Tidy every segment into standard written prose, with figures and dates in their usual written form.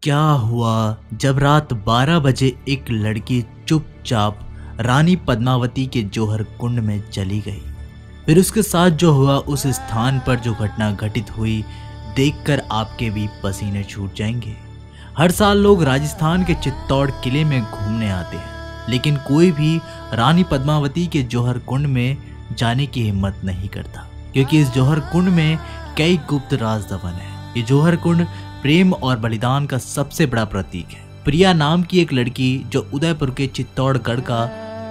क्या हुआ जब रात 12 बजे एक लड़की चुपचाप रानी पद्मावती के जौहर कुंड में चली गई। फिर उसके साथ जो हुआ, उस स्थान पर जो घटना घटित हुई, देखकर आपके भी पसीने छूट जाएंगे। हर साल लोग राजस्थान के चित्तौड़ किले में घूमने आते हैं, लेकिन कोई भी रानी पद्मावती के जौहर कुंड में जाने की हिम्मत नहीं करता, क्योंकि इस जौहर कुंड में कई गुप्त राज दफन है। ये जौहर कुंड प्रेम और बलिदान का सबसे बड़ा प्रतीक है। प्रिया नाम की एक लड़की जो उदयपुर के चित्तौड़गढ़ का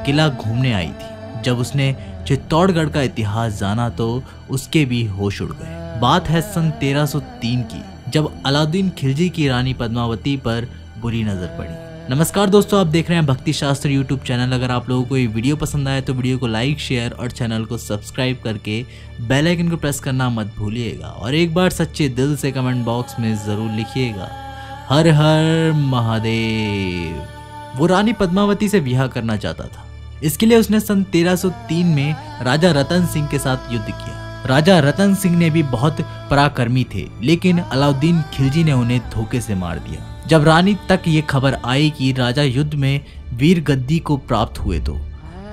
किला घूमने आई थी, जब उसने चित्तौड़गढ़ का इतिहास जाना तो उसके भी होश उड़ गए। बात है सन 1303 की, जब अलाउद्दीन खिलजी की रानी पद्मावती पर बुरी नजर पड़ी। नमस्कार दोस्तों, आप देख रहे हैं भक्ति शास्त्र यूट्यूब चैनल। अगर आप लोगों को ये वीडियो पसंद आए तो वीडियो को लाइक, शेयर और चैनल को सब्सक्राइब करके बेल आइकन को प्रेस करना मत भूलिएगा। और एक बार सच्चे दिल से कमेंट बॉक्स में जरूर लिखिएगा, हर हर महादेव। वो रानी पद्मावती से विवाह करना चाहता था। इसके लिए उसने सन 1303 में राजा रतन सिंह के साथ युद्ध किया। राजा रतन सिंह ने भी बहुत पराक्रमी थे, लेकिन अलाउद्दीन खिलजी ने उन्हें धोखे से मार दिया। जब रानी तक ये खबर आई कि राजा युद्ध में वीर गद्दी को प्राप्त हुए, तो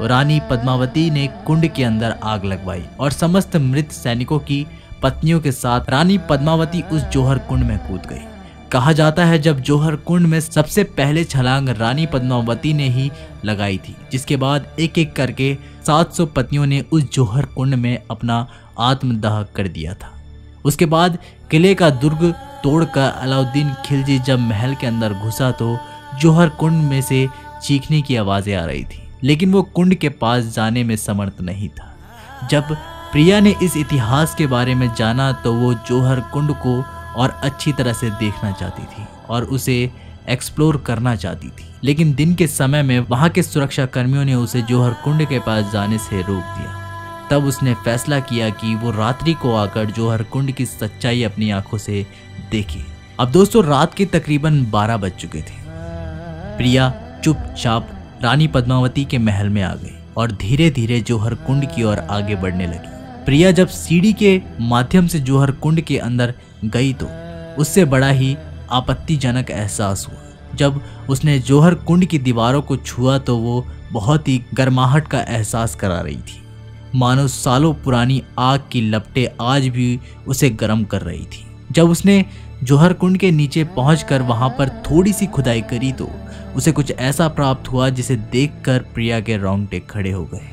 रानी पद्मावती ने कुंड के अंदर आग लगवाई और समस्त मृत सैनिकों की पत्नियों के साथ रानी पद्मावती उस जौहर कुंड में कूद गई। कहा जाता है जब जौहर कुंड में सबसे पहले छलांग रानी पद्मावती ने ही लगाई थी, जिसके बाद एक एक करके 700 पत्नियों ने उस जौहर कुंड में अपना आत्मदाह कर दिया था। उसके बाद किले का दुर्ग तोड़कर अलाउद्दीन खिलजी जब महल के अंदर घुसा तो जौहर कुंड में से चीखने की आवाजें आ रही थी, लेकिन वो कुंड के पास जाने में समर्थ नहीं था। जब प्रिया ने इस इतिहास के बारे में जाना तो वो जौहर कुंड को और अच्छी तरह से देखना चाहती थी और उसे एक्सप्लोर करना चाहती थी, लेकिन दिन के समय में वहां के सुरक्षा कर्मियों ने उसे जौहर कुंड के पास जाने से रोक दिया। तब उसने फैसला किया कि वो रात्रि को आकर जौहर कुंड की सच्चाई अपनी आंखों से देखे। अब दोस्तों, रात के तकरीबन 12 बज चुके थे। प्रिया चुपचाप रानी पद्मावती के महल में आ गई और धीरे धीरे जौहर कुंड की ओर आगे बढ़ने लगी। प्रिया जब सीढ़ी के माध्यम से जौहर कुंड के अंदर गई तो उससे बड़ा ही आपत्तिजनक एहसास हुआ। जब उसने जौहर कुंड की दीवारों को छुआ तो वो बहुत ही गर्माहट का एहसास करा रही थी, मानो सालों पुरानी आग की लपटें आज भी उसे गर्म कर रही थी। जब उसने जौहर कुंड के नीचे पहुंचकर वहां पर थोड़ी सी खुदाई करी तो उसे कुछ ऐसा प्राप्त हुआ जिसे देखकर प्रिया के रोंगटे खड़े हो गए।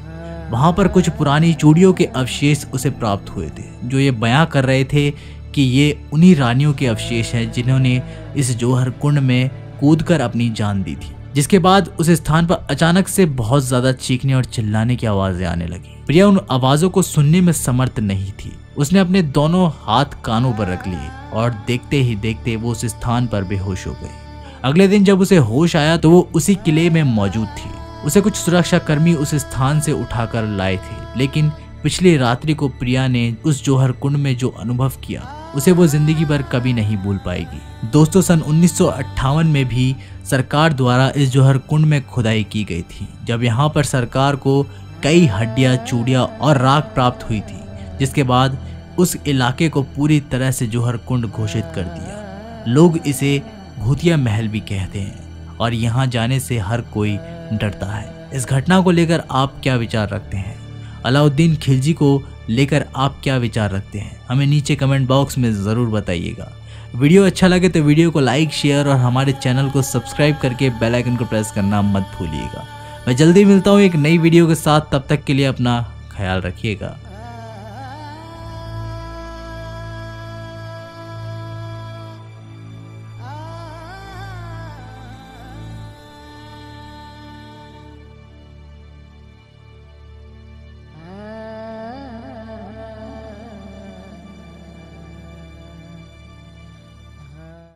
वहां पर कुछ पुरानी चूड़ियों के अवशेष उसे प्राप्त हुए थे, जो ये बयां कर रहे थे कि ये उन्हीं रानियों के अवशेष हैं जिन्होंने इस जौहर कुंड में कूदकर अपनी जान दी थी। जिसके बाद उस स्थान पर अचानक से बहुत ज्यादा चीखने और चिल्लाने की आवाजें आने लगी। प्रिया उन आवाजों को सुनने में समर्थ नहीं थी। उसने अपने दोनों हाथ कानों पर रख लिए और देखते ही देखते वो उस स्थान पर बेहोश हो गई। अगले दिन जब उसे होश आया तो वो उसी किले में मौजूद थी। उसे कुछ सुरक्षा कर्मी उस स्थान से उठाकर लाए थे, लेकिन पिछली रात्रि को प्रिया ने उस जौहर कुंड में जो अनुभव किया उसे वो जिंदगी भर कभी नहीं भूल पाएगी। दोस्तों, सन 1958 में भी सरकार द्वारा इस जौहर कुंड में खुदाई की गई थी, जब यहाँ पर सरकार को कई हड्डियां, चूड़ियां और राख प्राप्त हुई थी, जिसके बाद उस इलाके को पूरी तरह से जौहर कुंड घोषित कर दिया। लोग इसे भूतिया महल भी कहते हैं और यहाँ जाने से हर कोई डरता है। इस घटना को लेकर आप क्या विचार रखते हैं? अलाउद्दीन खिलजी को लेकर आप क्या विचार रखते हैं? हमें नीचे कमेंट बॉक्स में ज़रूर बताइएगा। वीडियो अच्छा लगे तो वीडियो को लाइक, शेयर और हमारे चैनल को सब्सक्राइब करके बेल आइकन को प्रेस करना मत भूलिएगा। मैं जल्दी मिलता हूँ एक नई वीडियो के साथ, तब तक के लिए अपना ख्याल रखिएगा।